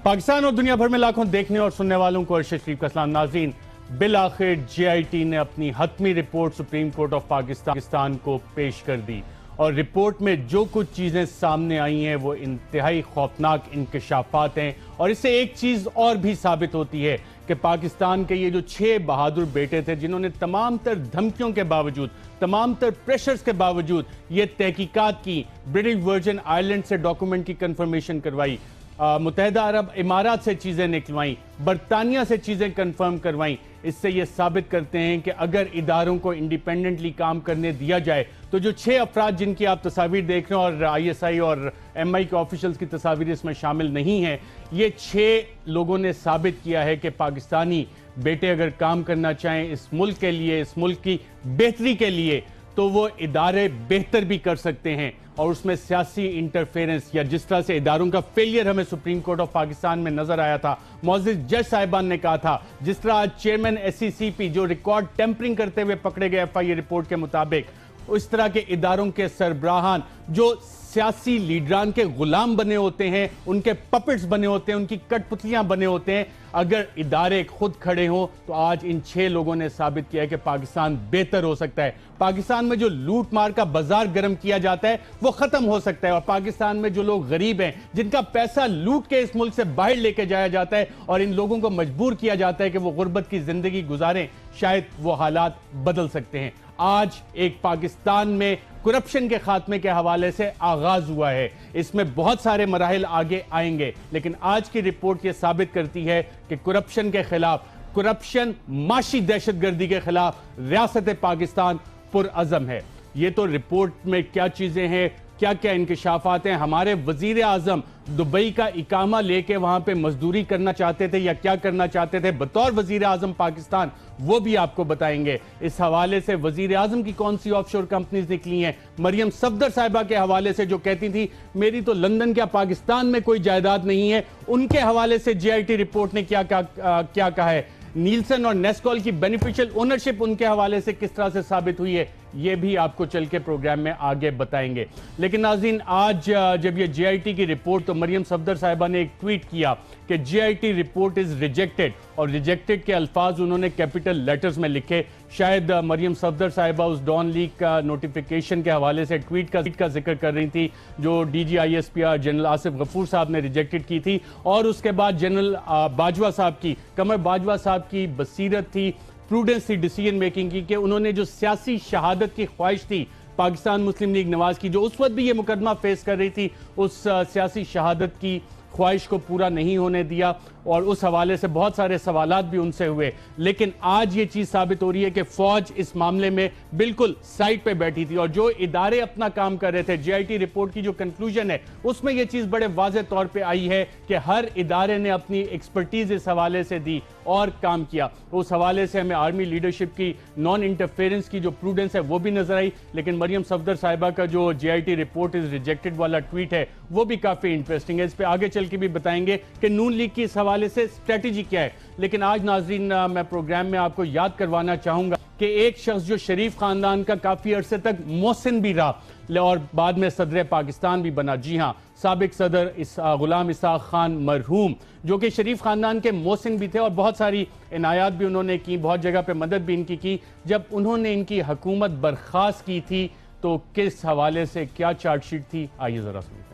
पाकिस्तान और दुनिया भर में लाखों देखने और सुनने वालों को अरशद शरीफ का सलाम। नाज़रीन, बिल आखिर JIT ने अपनी हतमी report supreme court of Pakistan को पेश कर दी और रिपोर्ट में जो कुछ चीज़ें सामने आई हैं वो इंतहाई खौफनाक इंकशाफात हैं। और इससे एक चीज़ और भी साबित होती है कि पाकिस्तान के ये जो 6 बहादुर बेटे थे जिन्होंने तमाम तर धमकियों के बावजूद, तमाम तर प्रेशर्स के बावजूद ये तहकीकात की, ब्रिटिश वर्जिन आइलैंड से डॉक्यूमेंट की कंफर्मेशन करवाई, मुत्तहिदा अरब इमारात से चीज़ें निकलवाई, बरतानिया से चीज़ें कंफर्म करवाई। इससे ये साबित करते हैं कि अगर इदारों को इंडिपेंडेंटली काम करने दिया जाए तो जो 6 अफराद जिनकी आप तस्वीर देख रहे हैं और ISI और MI के ऑफिशियल्स की तस्वीर इसमें शामिल नहीं है, ये 6 लोगों ने साबित किया है कि पाकिस्तानी बेटे अगर काम करना चाहें इस मुल्क के लिए, इस मुल्क की बेहतरी के लिए, तो वो इदारे बेहतर भी कर सकते हैं। और उसमें सियासी इंटरफेरेंस या जिस तरह से इदारों का फेलियर हमें सुप्रीम कोर्ट ऑफ पाकिस्तान में नजर आया था, मोअज़्ज़िज़ जज साहिबान ने कहा था, जिस तरह आज चेयरमैन SCCP जो रिकॉर्ड टेम्परिंग करते हुए पकड़े गए FIA रिपोर्ट के मुताबिक, उस तरह के इदारों के सरबराहान जो सियासी लीडरान के गुलाम बने होते हैं, उनके पपेट्स बने होते हैं, उनकी कठपुतलियां बने होते हैं, अगर इदारे खुद खड़े हों तो आज इन 6 लोगों ने साबित किया है कि पाकिस्तान बेहतर हो सकता है। पाकिस्तान में जो लूट मार का बाजार गर्म किया जाता है वो खत्म हो सकता है और पाकिस्तान में जो लोग गरीब हैं, जिनका पैसा लूट के इस मुल्क से बाहर लेके जाया जाता है और इन लोगों को मजबूर किया जाता है कि वो गुर्बत की जिंदगी गुजारें, शायद वो हालात बदल सकते हैं। आज एक पाकिस्तान में करप्शन के खात्मे के हवाले से आगाज हुआ है। इसमें बहुत सारे मराहिल आगे आएंगे, लेकिन आज की रिपोर्ट यह साबित करती है कि करप्शन के खिलाफ, करप्शन माशी दहशतगर्दी के खिलाफ रियासत पाकिस्तान पुरअज़म है। ये तो रिपोर्ट में क्या चीजें हैं, क्या क्या इंकशाफात हैं। हमारे वजीर आजम दुबई का इकामा लेके वहां पे मजदूरी करना चाहते थे या क्या करना चाहते थे बतौर वजीर आजम पाकिस्तान, वो भी आपको बताएंगे। इस हवाले से वजीर आजम की कौन सी ऑफशोर कंपनीज निकली हैं, मरियम सफदर साहिबा के हवाले से जो कहती थी मेरी तो लंदन क्या पाकिस्तान में कोई जायदाद नहीं है, उनके हवाले से JIT रिपोर्ट ने क्या कहा है, नीलसन और नेस्कॉल की बेनिफिशियल ओनरशिप उनके हवाले से किस तरह से साबित हुई है, ये भी आपको चल के प्रोग्राम में आगे बताएंगे। लेकिन नाज़रीन, आज जब ये JIT की रिपोर्ट, तो मरियम सफदर साहिबा ने एक ट्वीट किया कि JIT रिपोर्ट इज रिजेक्टेड, और रिजेक्टेड के अल्फाज उन्होंने कैपिटल लेटर्स में लिखे। शायद मरियम सफदर साहिबा उस डॉन लीग का नोटिफिकेशन के हवाले से ट्वीट का जिक्र कर रही थी जो DG ISPR general Asif Ghafoor साहब ने रिजेक्टेड की थी। और उसके बाद जनरल बाजवा साहब की, कमर बाजवा साहब की बसीरत थी, प्रूडेंस थी डिसीजन मेकिंग की, कि उन्होंने जो सियासी शहादत की ख्वाहिश थी पाकिस्तान मुस्लिम लीग नवाज की, जो उस वक्त भी ये मुकदमा फेस कर रही थी, उस सियासी शहादत की ख्वाहिश को पूरा नहीं होने दिया और उस हवाले से बहुत सारे सवालात भी उनसे हुए। लेकिन आज ये चीज़ साबित हो रही है कि फौज इस मामले में बिल्कुल साइड पे बैठी थी और जो इदारे अपना काम कर रहे थे, JIT रिपोर्ट की जो कंक्लूजन है उसमें यह चीज़ बड़े वाज़ेह तौर पे आई है कि हर इदारे ने अपनी एक्सपर्टीज इस हवाले से दी और काम किया। उस हवाले से हमें आर्मी लीडरशिप की नॉन इंटरफेरेंस की जो प्रूडेंस है वो भी नजर आई। लेकिन मरियम सफदर साहिबा का जो JIT रिपोर्ट इज रिजेक्टेड वाला ट्वीट है वो भी काफ़ी इंटरेस्टिंग है। इस पर आगे चल के भी बताएंगे कि नून लीग की इस हवाले से स्ट्रेटजी क्या है। लेकिन आज नाजरीन, मैं प्रोग्राम में आपको याद करवाना चाहूंगा कि एक शख्स जो शरीफ खानदान का काफी अरसे तक मोहसिन भी रहा और बाद में सदर पाकिस्तान भी बना, जी हाँ, साबिक सदर गुलाम इसाक खान मरहूम, जो कि शरीफ खानदान के मोहसिन भी थे और बहुत सारी इनायात भी उन्होंने की, बहुत जगह पे मदद भी इनकी की। जब उन्होंने इनकी हुकूमत बर्खास्त की थी तो किस हवाले से क्या चार्जशीट थी, आइए जरा सुनते हैं।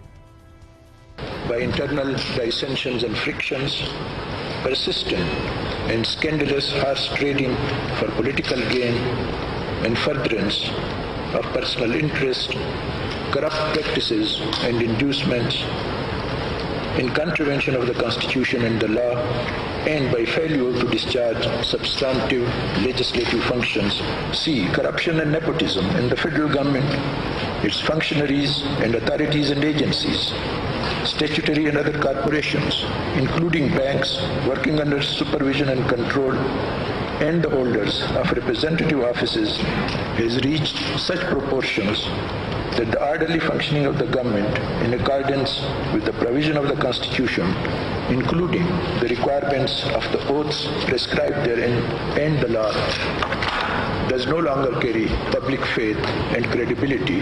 By internal dissensions and frictions, persistent and scandalous harsh trading for political gain and furtherance of personal interest, corrupt practices and inducements in contravention of the Constitution and the law, and by failure to discharge substantive legislative functions. C. Corruption and nepotism in the federal government, its functionaries and authorities and agencies, statutory and other corporations, including banks working under supervision and control, and the holders of representative offices, has reached such proportions that the orderly functioning of the government in accordance with the provision of the Constitution, including the requirements of the oaths prescribed therein and the law, does no longer carry public faith and credibility.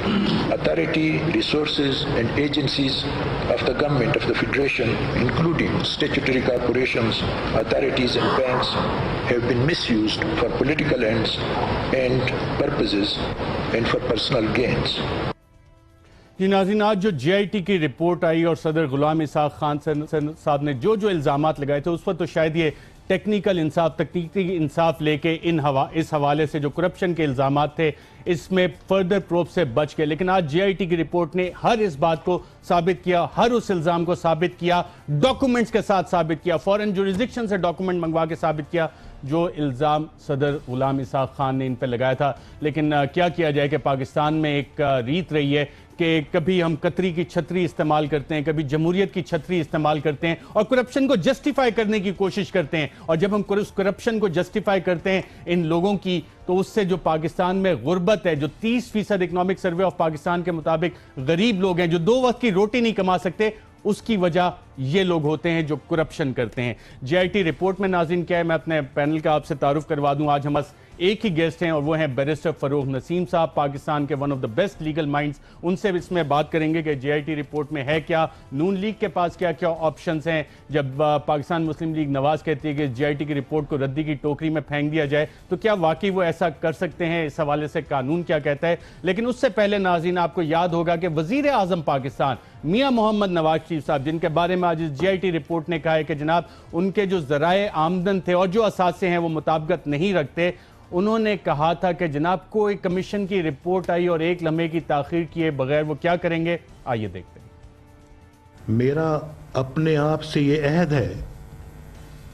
Authority, resources and agencies of the government of the Federation, including statutory corporations, authorities and banks, have been misused for political ends and purposes and for personal gains. जी नाज़रीन, आज जो JIT की report आई और सदर गुलाम Isaac Khan साहब ने जो इल्ज़ामात लगाए थे उस पर तो शायद ये टेक्निकल इंसाफ, तकनीकी इंसाफ लेके इस हवाले से जो करप्शन के इल्ज़ामात थे इसमें फर्दर प्रोब से बच गए, लेकिन आज JIT की रिपोर्ट ने हर इस बात को साबित किया, हर उस इल्ज़ाम को साबित किया, डॉक्यूमेंट्स के साथ साबित किया, फॉरेन जुरिसडिक्शन से डॉक्यूमेंट मंगवा के साबित किया जो इल्ज़ाम सदर गुलाम इसाक खान ने इन पर लगाया था। लेकिन क्या किया जाए कि पाकिस्तान में एक रीत रही है कि कभी हम कतरी की छतरी इस्तेमाल करते हैं, कभी जमहूरियत की छतरी इस्तेमाल करते हैं और करप्शन को जस्टिफाई करने की कोशिश करते हैं। और जब हम उस करप्शन को जस्टिफाई करते हैं इन लोगों की, तो उससे जो पाकिस्तान में गुर्बत है, जो 30% इकोनॉमिक सर्वे ऑफ पाकिस्तान के मुताबिक गरीब लोग हैं जो 2 वक्त की रोटी नहीं कमा सकते, उसकी वजह ये लोग होते हैं जो करप्शन करते हैं। JIT रिपोर्ट में नाज़रीन क्या है, मैं अपने पैनल का आपसे तारुफ करवा दूं। आज हम एक ही गेस्ट हैं और वो हैं बैरिस्टर फरूख नसीम साहब, पाकिस्तान के one of the best legal minds. उनसे इसमें बात करेंगे कि JIT रिपोर्ट में है क्या, नून लीग के पास क्या क्या ऑप्शंस हैं। जब पाकिस्तान मुस्लिम लीग नवाज कहती है कि JIT की रिपोर्ट को रद्दी की टोकरी में फेंक दिया जाए, तो क्या वाकई वो ऐसा कर सकते हैं? इस हवाले से कानून क्या कहता है। लेकिन उससे पहले नाज़रीन, आपको याद होगा कि वज़ीर आज़म पाकिस्तान मियां मोहम्मद नवाज शरीफ साहब, जिनके बारे में आज JIT रिपोर्ट ने कहा है कि जनाब उनके जो ज़राए आमदन थे और जो असासे हैं वो मुताबिकत नहीं रखते, उन्होंने कहा था कि जनाब कोई कमीशन की रिपोर्ट आई और 1 लम्हे की ताखीर किए बगैर वो क्या करेंगे, आइए देखते हैं। मेरा अपने आप से ये अहद है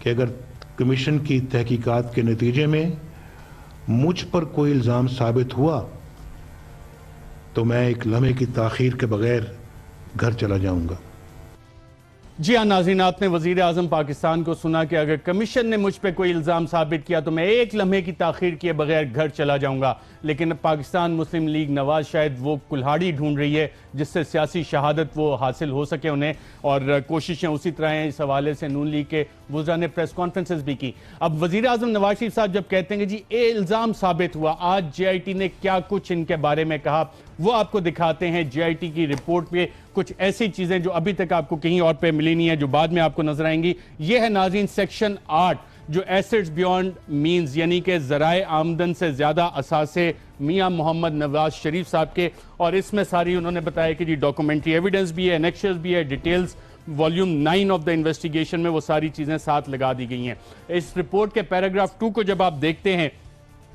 कि अगर कमीशन की तहकीकात के नतीजे में मुझ पर कोई इल्ज़ाम साबित हुआ तो मैं 1 लम्हे की ताखीर के बगैर घर चला जाऊंगा। जी हाँ नाज़रीन, आपने वज़ीर आज़म पाकिस्तान को सुना कि अगर कमीशन ने मुझ पे कोई इल्ज़ाम साबित किया तो मैं 1 लम्हे की ताखीर किए बगैर घर चला जाऊंगा। लेकिन पाकिस्तान मुस्लिम लीग नवाज शायद वो कुल्हाड़ी ढूंढ रही है जिससे सियासी शहादत वो हासिल हो सके उन्हें, और कोशिशें उसी तरह हैं। इस हवाले से नून लीग के वुज़रा ने प्रेस कॉन्फ्रेंसेस भी की। अब वज़ीर आज़म नवाज शरीफ साहब जब कहते हैं कि जी ये इल्ज़ाम साबित हुआ, आज JIT ने क्या कुछ इनके बारे में कहा वो आपको दिखाते हैं। JIT की रिपोर्ट पे कुछ ऐसी चीजें जो अभी तक आपको कहीं और पे मिली नहीं है, जो बाद में आपको नजर आएंगी। ये है नाज़रीन सेक्शन 8 जो एसेट्स बियॉन्ड मींस, यानी कि ज़राए आमदन से ज्यादा असासे मियां मोहम्मद नवाज शरीफ साहब के, और इसमें सारी उन्होंने बताया कि जी डॉक्यूमेंट्री एविडेंस भी है, एनेक्शर्स भी है, details volume 9 of the investigation में वो सारी चीजें साथ लगा दी गई हैं। इस रिपोर्ट के पैराग्राफ 2 को जब आप देखते हैं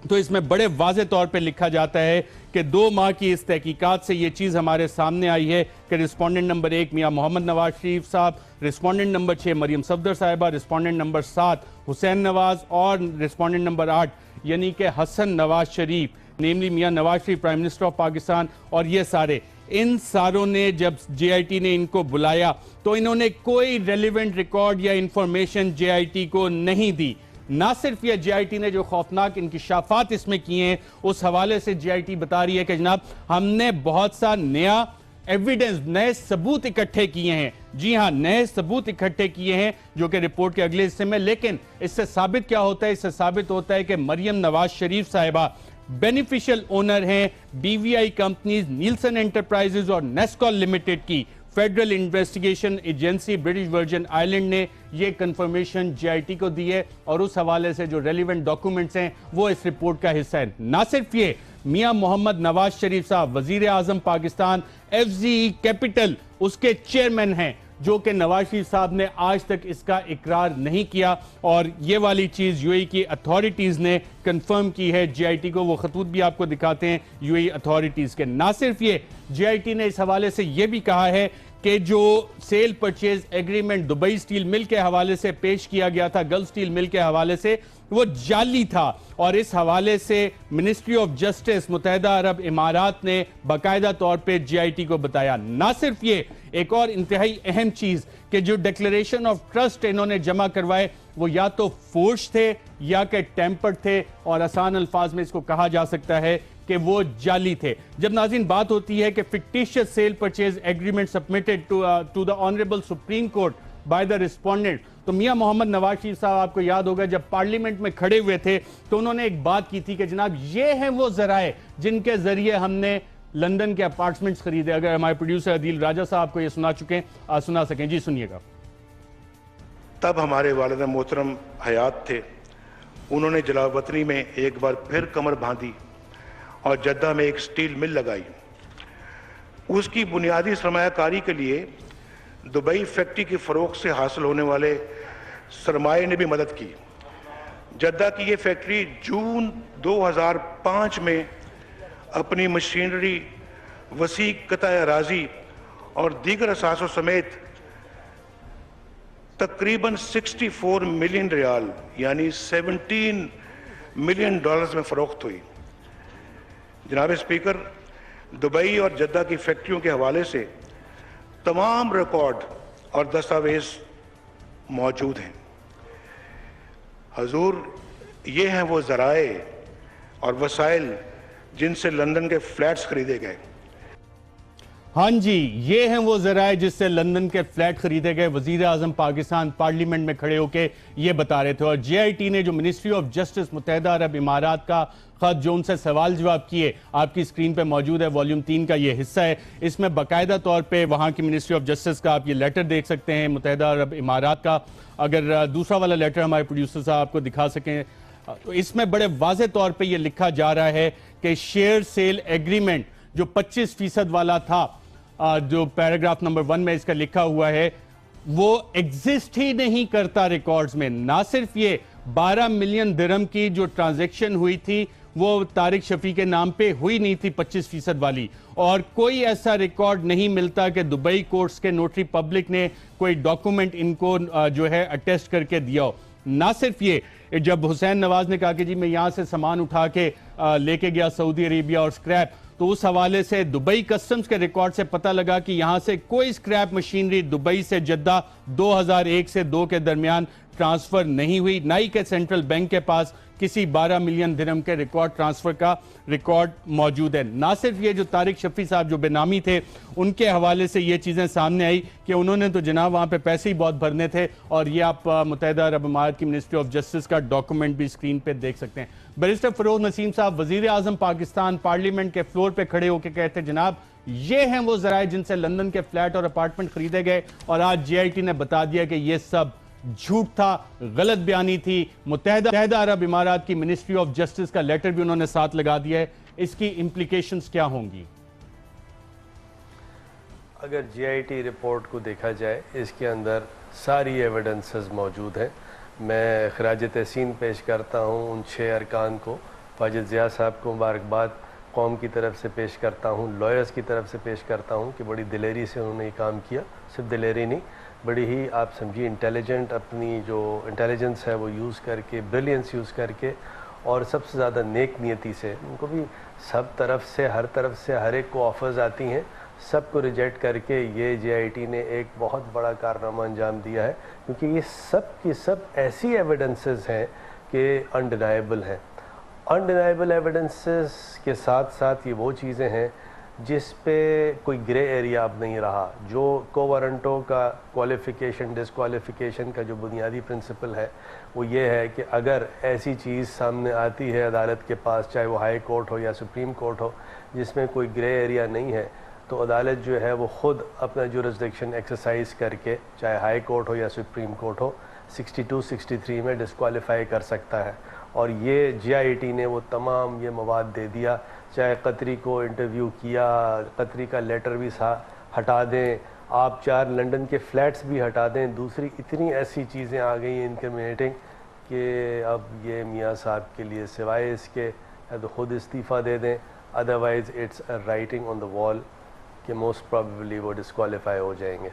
तो इसमें बड़े वाज़े तौर पे लिखा जाता है कि 2 माह की इस तहकीकात से ये चीज़ हमारे सामने आई है कि रिस्पोंडेंट नंबर 1 मियां मोहम्मद नवाज शरीफ साहब, रिस्पोंडेंट नंबर 6 मरियम सफदर साहिबा, रिस्पोंडेंट नंबर 7 हुसैन नवाज और रिस्पोंडेंट नंबर 8 यानी कि हसन नवाज शरीफ, नेमली मियां नवाज शरीफ प्राइम मिनिस्टर ऑफ पाकिस्तान, और ये सारे इन सारों ने जब JIT ने इनको बुलाया तो इन्होंने कोई रेलिवेंट रिकॉर्ड या इंफॉर्मेशन JIT को नहीं दी। ना सिर्फ ये JIT ने जो खौफनाक इंकिशाफात इसमें किए हैं उस हवाले से JIT बता रही है कि जनाब हमने बहुत सा नया एविडेंस, नए सबूत इकट्ठे किए हैं। जी हां, नए सबूत इकट्ठे किए हैं जो कि रिपोर्ट के अगले हिस्से में। लेकिन इससे साबित क्या होता है? इससे साबित होता है कि मरियम नवाज शरीफ साहिबा बेनिफिशियल ओनर हैं BVI कंपनीज, नीलसन एंटरप्राइजेज और नेस्कॉल लिमिटेड की। Federal investigation agency British virgin island ने यह कंफर्मेशन JIT को दी है और उस हवाले से जो रेलिवेंट डॉक्यूमेंट्स हैं वो इस रिपोर्ट का हिस्सा है। ना सिर्फ ये, मियां मोहम्मद नवाज शरीफ साहब वजीर आजम पाकिस्तान, FZE कैपिटल उसके चेयरमैन हैं, जो कि नवाज शरीफ साहब ने आज तक इसका इकरार नहीं किया, और ये वाली चीज UAE की अथॉरिटीज ने कंफर्म की है JIT को। वो खतूत भी आपको दिखाते हैं UAE अथॉरिटीज के। ना सिर्फ ये, JIT ने इस हवाले से यह भी कहा है कि जो cell purchase agreement Dubai steel mill के हवाले से पेश किया गया था, गल्फ स्टील मिल के हवाले से, वो जाली था। और इस हवाले से मिनिस्ट्री ऑफ जस्टिस मुत्तहिदा अरब इमारात ने बाकायदा तौर पे JIT को बताया। ना सिर्फ ये, एक और इंतहाई अहम चीज कि जो डिक्लेरेशन ऑफ ट्रस्ट इन्होंने जमा करवाए वो या तो फोर्ज थे या कि टेम्पर्ड थे, और आसान अल्फाज में इसको कहा जा सकता है कि वो जाली थे। जब नाज़रीन बात होती है कि fictitious sale purchase agreement submitted to the honourable supreme court by the respondent. तो मियां मोहम्मद नवाज शरीफ साहब, आपको याद होगा जब पार्लियामेंट में खड़े हुए थे तो उन्होंने एक बात की थी कि जनाब ये हैं वो जराए जिनके जरिए हमने लंदन के अपार्टमेंट्स खरीदे। अगर हमारे प्रोड्यूसर अदील राजा साहब को ये सुना सकें, जी सुनिएगा। तब हमारे वालिद मोहतरम हयात थे, उन्होंने जलावतनी में एक बार फिर कमर बांधी और जद्दा में एक स्टील मिल लगाई। उसकी बुनियादी सरमायाकारी के लिए दुबई फैक्ट्री की फरोख्त से हासिल होने वाले सरमाए ने भी मदद की। जद्दा की ये फैक्ट्री जून 2005 में अपनी मशीनरी, वसी कताए अराजी और दीगर असासों समेत तकरीबन 64 मिलियन रियाल यानी 17 मिलियन डॉलर्स में फरोख्त हुई। जनाब स्पीकर, दुबई और जद्दा की फैक्ट्रियों के हवाले से तमाम रिकॉर्ड और दस्तावेज मौजूद हैं। हजूर, ये हैं वो ज़राए और वसाइल जिनसे लंदन के फ्लैट्स खरीदे गए। हाँ जी, ये हैं वो जराए जिससे लंदन के फ्लैट खरीदे गए। वजीर आजम पाकिस्तान पार्लियामेंट में खड़े होकर ये बता रहे थे। और JIT ने जो मिनिस्ट्री ऑफ जस्टिस मुत्तहिदा अरब इमारात का खत जो उनसे सवाल जवाब किए, आपकी स्क्रीन पे मौजूद है, वॉल्यूम 3 का ये हिस्सा है। इसमें बाकायदा तौर पे वहाँ की मिनिस्ट्री ऑफ जस्टिस का आप ये लेटर देख सकते हैं मुत्तहिदा अरब इमारात का। अगर दूसरा वाला लेटर हमारे प्रोड्यूसर साहब आपको दिखा सकें तो इसमें बड़े वाज़े तौर पर यह लिखा जा रहा है कि शेयर सेल एग्रीमेंट जो 25% वाला था, जो पैराग्राफ नंबर 1 में इसका लिखा हुआ है, वो एग्जिस्ट ही नहीं करता रिकॉर्ड्स में। ना सिर्फ ये 12 मिलियन दिरहम की जो ट्रांजैक्शन हुई थी वो तारिक शफी के नाम पे हुई नहीं थी 25% वाली, और कोई ऐसा रिकॉर्ड नहीं मिलता कि दुबई कोर्ट्स के नोटरी पब्लिक ने कोई डॉक्यूमेंट इनको जो है अटेस्ट करके दिया हो। ना सिर्फ ये, जब हुसैन नवाज ने कहा कि जी मैं यहां से सामान उठा के लेके गया सऊदी अरेबिया और स्क्रैप, तो उस हवाले से दुबई कस्टम्स के रिकॉर्ड से पता लगा कि यहां से कोई स्क्रैप मशीनरी दुबई से जद्दा 2001 से 2 के दरमियान ट्रांसफर नहीं हुई। ना ही के सेंट्रल बैंक के पास किसी 12 मिलियन दिरहम के रिकॉर्ड ट्रांसफर का रिकॉर्ड मौजूद है। ना सिर्फ ये जो तारिक शफी साहब जो बेनामी थे उनके हवाले से ये चीजें सामने आई कि उन्होंने तो जनाब वहां पे पैसे ही बहुत भरने थे। और ये आप मुत्तहिदा अरब इमारात की मिनिस्ट्री ऑफ जस्टिस का डॉक्यूमेंट भी स्क्रीन पे देख सकते हैं। बैरिस्टर फरोज नसीम साहब, वजीर आजम पाकिस्तान पार्लियामेंट के फ्लोर पे खड़े होकर कहते जनाब ये हैं वो जराए जिनसे लंदन के फ्लैट और अपार्टमेंट खरीदे गए, और आज JIT ने बता दिया कि ये सब झूठ था, गलत बयानी थी। मुत्तहिदा अरब इमारात की मिनिस्ट्री ऑफ जस्टिस का लेटर भी उन्होंने साथ लगा दिया है। इसकी इंप्लीकेशंस क्या होंगी? अगर JIT रिपोर्ट को देखा जाए, इसके अंदर सारी एविडेंसेस मौजूद हैं। मैं खराज तहसीन पेश करता हूँ उन 6 अरकान को। वाजिद ज़िया साहब को मुबारकबाद कौम की तरफ से पेश करता हूँ, लॉयर्स की तरफ से पेश करता हूँ कि बड़ी दिलेरी से उन्होंने ये काम किया। सिर्फ दिलेरी नहीं, बड़ी ही आप समझिए इंटेलिजेंट, अपनी जो इंटेलिजेंस है वो यूज़ करके, ब्रिलियंस यूज़ करके, और सबसे ज़्यादा नेक नियति से। उनको भी सब तरफ से, हर तरफ से हर एक को ऑफर्स आती हैं, सबको रिजेक्ट करके ये JIT ने एक बहुत बड़ा कारनामा अंजाम दिया है। क्योंकि ये सब की सब ऐसी एविडेंसेस हैं कि अनडिनाइबल हैं। अनडिनाइबल एविडेंसेस के साथ साथ ये वो चीज़ें हैं जिस पे कोई ग्रे एरिया अब नहीं रहा। जो कोवारंटो का क्वालिफ़िकेशन डिसक्वालिफ़िकेशन का जो बुनियादी प्रिंसिपल है वो ये है कि अगर ऐसी चीज़ सामने आती है अदालत के पास, चाहे वो हाई कोर्ट हो या सुप्रीम कोर्ट हो, जिसमें कोई ग्रे एरिया नहीं है, तो अदालत जो है वो ख़ुद अपना जुरिस्डिक्शन एक्सरसाइज करके, चाहे हाई कोर्ट हो या सुप्रीम कोर्ट हो, 62-63 में डिसक्वालीफाई कर सकता है। और ये JIT ने वो तमाम ये मवाद दे दिया। चाहे कतरी को इंटरव्यू किया, कतरी का लेटर भी हटा दें, आप 4 लंदन के फ्लैट्स भी हटा दें, दूसरी इतनी ऐसी चीज़ें आ गई हैं इनक्रिमिनेटिंग कि अब ये मियाँ साहब के लिए सिवाय इसके या तो ख़ुद इस्तीफ़ा दे दें, otherwise it's a writing on the wall कि मोस्ट प्रॉबेबली वो डिस्क्वालीफाई हो जाएंगे।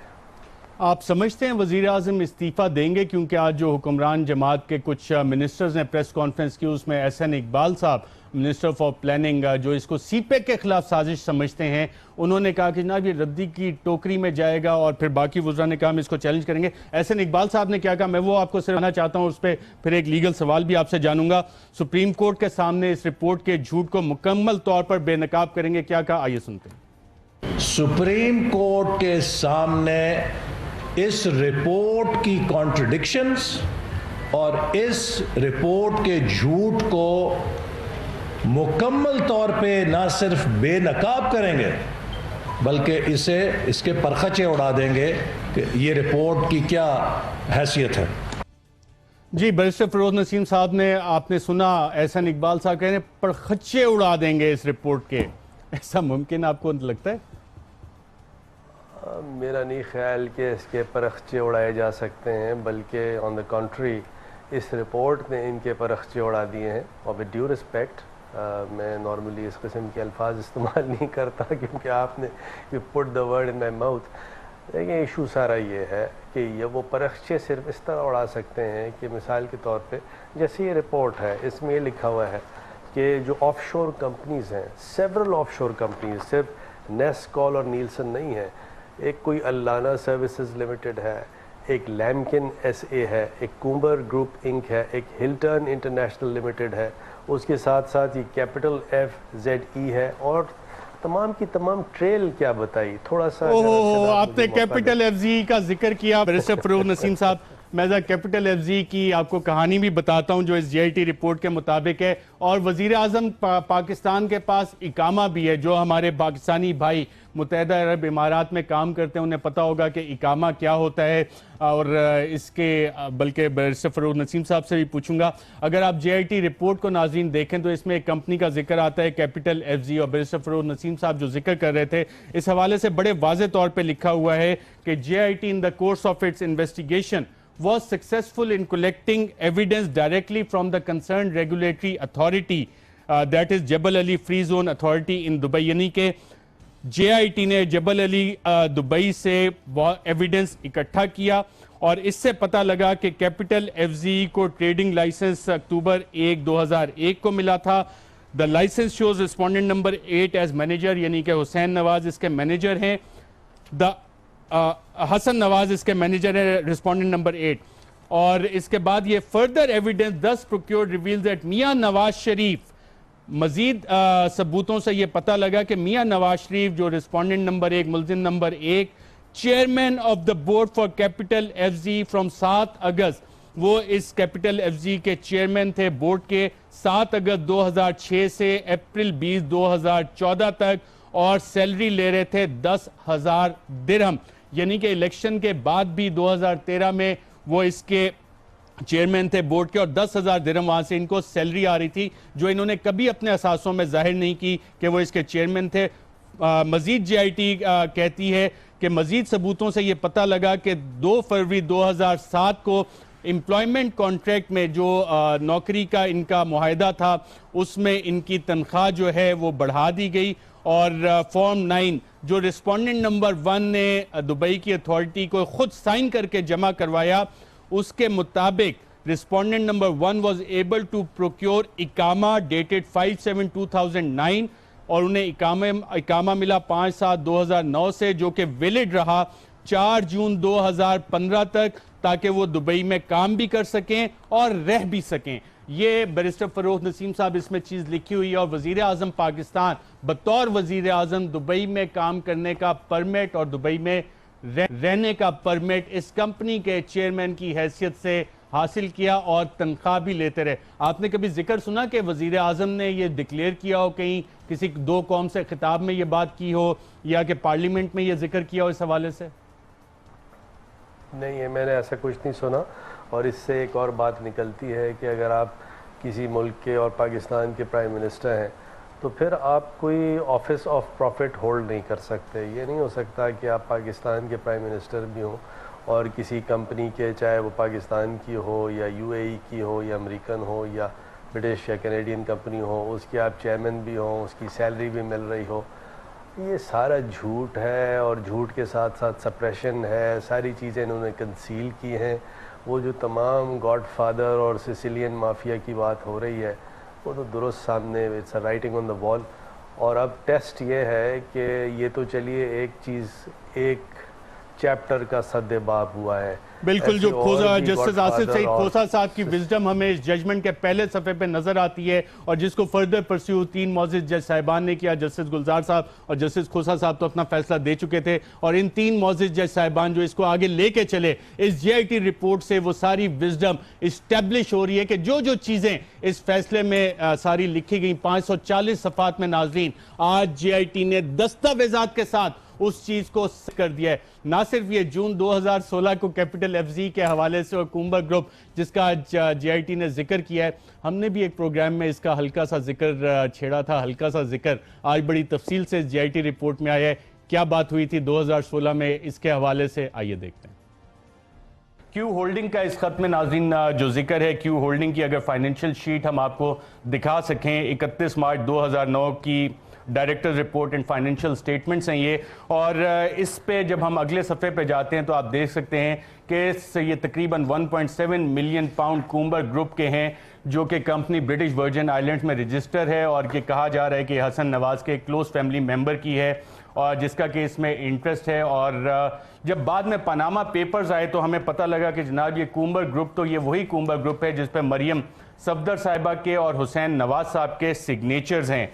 आप समझते हैं वज़ीर आज़म इस्तीफ़ा देंगे? क्योंकि आज जो हुक्मरान जमात के कुछ मिनिस्टर्स ने प्रेस कॉन्फ्रेंस की, उसमें SN इकबाल साहब, मिनिस्टर फॉर प्लानिंग, जो इसको CPEC के खिलाफ साजिश समझते हैं, उन्होंने कहा कि जनाब ये रद्दी की टोकरी में जाएगा, और फिर बाकी वज़रा ने कहा हम इसको चैलेंज करेंगे। SN इकबाल साहब ने क्या कहा, मैं वो आपको सिर्फ कहना चाहता हूँ, उस पर फिर एक लीगल सवाल भी आपसे जानूंगा। सुप्रीम कोर्ट के सामने इस रिपोर्ट के झूठ को मुकम्मल तौर पर बेनकाब करेंगे, क्या कहा, आइए सुनते हैं। सुप्रीम कोर्ट के सामने इस रिपोर्ट की कॉन्ट्रडिक्शंस और इस रिपोर्ट के झूठ को मुकम्मल तौर पे ना सिर्फ बेनकाब करेंगे बल्कि इसके परखचे उड़ा देंगे कि ये रिपोर्ट की क्या हैसियत है। जी, बैरिस्टर फिरोज नसीम साहब ने, आपने सुना एहसन इकबाल साहब कह रहे हैं परखचे उड़ा देंगे इस रिपोर्ट के। ऐसा मुमकिन आपको लगता है? मेरा नहीं ख्याल कि इसके परखचे उड़ाए जा सकते हैं, बल्कि ऑन द कॉन्ट्री इस रिपोर्ट ने इनके परखचे उड़ा दिए हैं। और विद ड्यू रिस्पेक्ट, मैं नॉर्मली इस किस्म के अल्फाज इस्तेमाल नहीं करता क्योंकि आपने you put the word in my mouth. देखिए, इशू सारा ये है कि ये वो परखचे सिर्फ इस तरह उड़ा सकते हैं कि मिसाल के तौर पे जैसे ये रिपोर्ट है, इसमें ये लिखा हुआ है कि जो ऑफशोर कंपनीज़ हैं, सेवरल ऑफशोर कंपनीज, सिर्फ नेस्कॉल और नीलसन नहीं है, एक कोई अल्लाना सर्विसेज लिमिटेड है, एक लैम्किन SA है, एक कुम्बर ग्रुप इंक है, एक हिल्टन इंटरनेशनल लिमिटेड है, उसके साथ साथ ये कैपिटल FZE है, और तमाम की तमाम ट्रेल क्या बताई। थोड़ा सा आपने कैपिटल FZE का जिक्र किया बैरिस्टर फिरोज नसीम साहब, मैं ज़रा कैपिटल FZE की आपको कहानी भी बताता हूं जो इस JIT रिपोर्ट के मुताबिक है। और वज़ीर आज़म पाकिस्तान के पास इकामा भी है। जो हमारे पाकिस्तानी भाई मुत्तहिदा अरब इमारात में काम करते हैं उन्हें पता होगा कि इकामा क्या होता है। और इसके बल्कि बैरिस्टर फिरोज नसीम साहब से भी पूछूंगा, अगर आप JIT रिपोर्ट को नाज़रीन देखें तो इसमें एक कंपनी का जिक्र आता है, कैपिटल FZE, और बैरिस्टर फिरोज नसीम साहब जो जिक्र कर रहे थे इस हवाले से बड़े वाज़े तौर पर लिखा हुआ है कि JIT in the course of its investigation was successful in collecting evidence directly from the concerned regulatory authority, that is Jebel Ali Free Zone Authority in Dubai। यानी कि JIT ने जबल अली दुबई से evidence इकट्ठा किया और इससे पता लगा कि कैपिटल FZE को ट्रेडिंग लाइसेंस अक्टूबर 1, 2001 को मिला था। The licence shows respondent number 8 as manager, यानी कि हुसैन नवाज इसके मैनेजर हैं। द हसन नवाज इसके मैनेजर है, रिस्पोंडेंट नंबर 8। और इसके बाद ये further evidence 10 procured reveals that Mian Nawaz Sharif, मजीद सबूतों से ये पता लगा कि मियां नवाज शरीफ जो रिस्पोंडेंट नंबर 1, मुल्जिम number 1, chairman of the board for capital FZE from 7 August, वो इस कैपिटल FZE के चेयरमैन थे बोर्ड के 7 अगस्त 2006 से अप्रैल 20, 2014 तक, और सैलरी ले रहे थे 10,000 दिरहम। यानी कि इलेक्शन के बाद भी 2013 में वो इसके चेयरमैन थे बोर्ड के, और 10,000 दिरहम वहां से इनको सैलरी आ रही थी, जो इन्होंने कभी अपने असासों में जाहिर नहीं की कि वो इसके चेयरमैन थे। मजीद JIT कहती है कि मजीद सबूतों से ये पता लगा कि 2 फरवरी 2007 को एम्प्लॉयमेंट कॉन्ट्रैक्ट में जो नौकरी का इनका मुआहदा था उसमें इनकी तनख्वाह जो है वो बढ़ा दी गई, और फॉर्म 9 जो रिस्पोंडेंट नंबर 1 ने दुबई की अथॉरिटी को खुद साइन करके जमा करवाया, उसके मुताबिक respondent number 1 was able to procure इकामा डेटेड 5/7/2009, और उन्हें इकामा मिला 5/7/2009 से, जो कि वैलिड रहा 4 जून 2015 तक, ताकि वो दुबई में काम भी कर सकें और रह भी सकें। ये बैरिस्टर फिरोज नसीम साहब इसमें चीज़ लिखी हुई है। और वज़ीर आज़म पाकिस्तान बतौर वज़ीर आज़म दुबई में काम करने का परमिट और दुबई में रहने का परमिट इस कंपनी के चेयरमैन की हैसियत से हासिल किया और तनख्वाह भी लेते रहे। आपने कभी जिक्र सुना कि वज़ीर आज़म ने ये डिक्लेयर किया हो, कहीं किसी 2 कौम से खिताब में ये बात की हो, या कि पार्लियामेंट में ये जिक्र किया हो इस हवाले से? नहीं है, मैंने ऐसा कुछ नहीं सुना। और इससे एक और बात निकलती है कि अगर आप किसी मुल्क के और पाकिस्तान के प्राइम मिनिस्टर हैं तो फिर आप कोई ऑफिस ऑफ प्रॉफिट होल्ड नहीं कर सकते। ये नहीं हो सकता कि आप पाकिस्तान के प्राइम मिनिस्टर भी हों और किसी कंपनी के, चाहे वो पाकिस्तान की हो या UAE की हो या अमेरिकन हो या ब्रिटिश या कैनेडियन कंपनी हो, उसके आप चेयरमैन भी हों, उसकी सैलरी भी मिल रही हो। ये सारा झूठ है, और झूठ के साथ साथ सप्रेशन है। सारी चीज़ें इन्होंने कंसील की हैं। वो जो तमाम गॉडफादर और सिसिलियन माफिया की बात हो रही है वो तो दुरुस्त सामने, it's a writing on the wall. और अब टेस्ट ये है कि ये तो चलिए एक चीज़, एक चैप्टर का सद्देबाब हुआ है। बिल्कुल, जो ऐसे और खोसा भी जस्टिस आसिफ गॉडफादर सईद और खोसा साहब की विजडम हमें इस जजमेंट के पहले सफ़े पे नजर आती है और जिसको फर्दर परस्यू 3 मौजिज जज साहिबान ने किया। जस्टिस गुलजार साहब और जस्टिस खोसा साहब तो अपना फैसला दे चुके थे और इन 3 मौजिज जज साहिबान जो इसको आगे लेके चले, इस JIT रिपोर्ट से वो सारी विजडम इस्टेब्लिश हो रही है कि जो जो चीज़ें इस फैसले में सारी लिखी गई 540 सफ़ात में, नाज़रीन आज JIT ने दस्तावेजात के साथ उस चीज को कर दिया है। ना सिर्फ ये जून 2016 को कैपिटल FZ के हवाले से और कुंबर ग्रुप जिसका आज JIT ने जिक्र किया है, हमने भी एक प्रोग्राम में इसका हल्का सा जिक्र छेड़ा था, हल्का सा जिक्र आज बड़ी तफसील से JIT रिपोर्ट में आया है। क्या बात हुई थी 2016 में, इसके हवाले से आइए देखते हैं। क्यू होल्डिंग का इस खत में नाज़रीन जो जिक्र है, क्यू होल्डिंग की अगर फाइनेंशियल शीट हम आपको दिखा सकें, 31 मार्च 2009 की director report and financial statements हैं ये, और इस पे जब हम अगले सफ़े पे जाते हैं तो आप देख सकते हैं कि ये तकरीबन 1.7 मिलियन पाउंड कुंबर ग्रुप के हैं जो कि कंपनी ब्रिटिश वर्जिन आइलैंड्स में रजिस्टर है और ये कहा जा रहा है कि हसन नवाज के क्लोज फैमिली मेंबर की है और जिसका कि इसमें इंटरेस्ट है। और जब बाद में पनामा पेपर्स आए तो हमें पता लगा कि जनाब ये कुंबर ग्रुप तो ये वही कुंबर ग्रुप है जिस पर मरियम सफदर साहिबा के और हुसैन नवाज साहब के सिग्नेचर्स हैं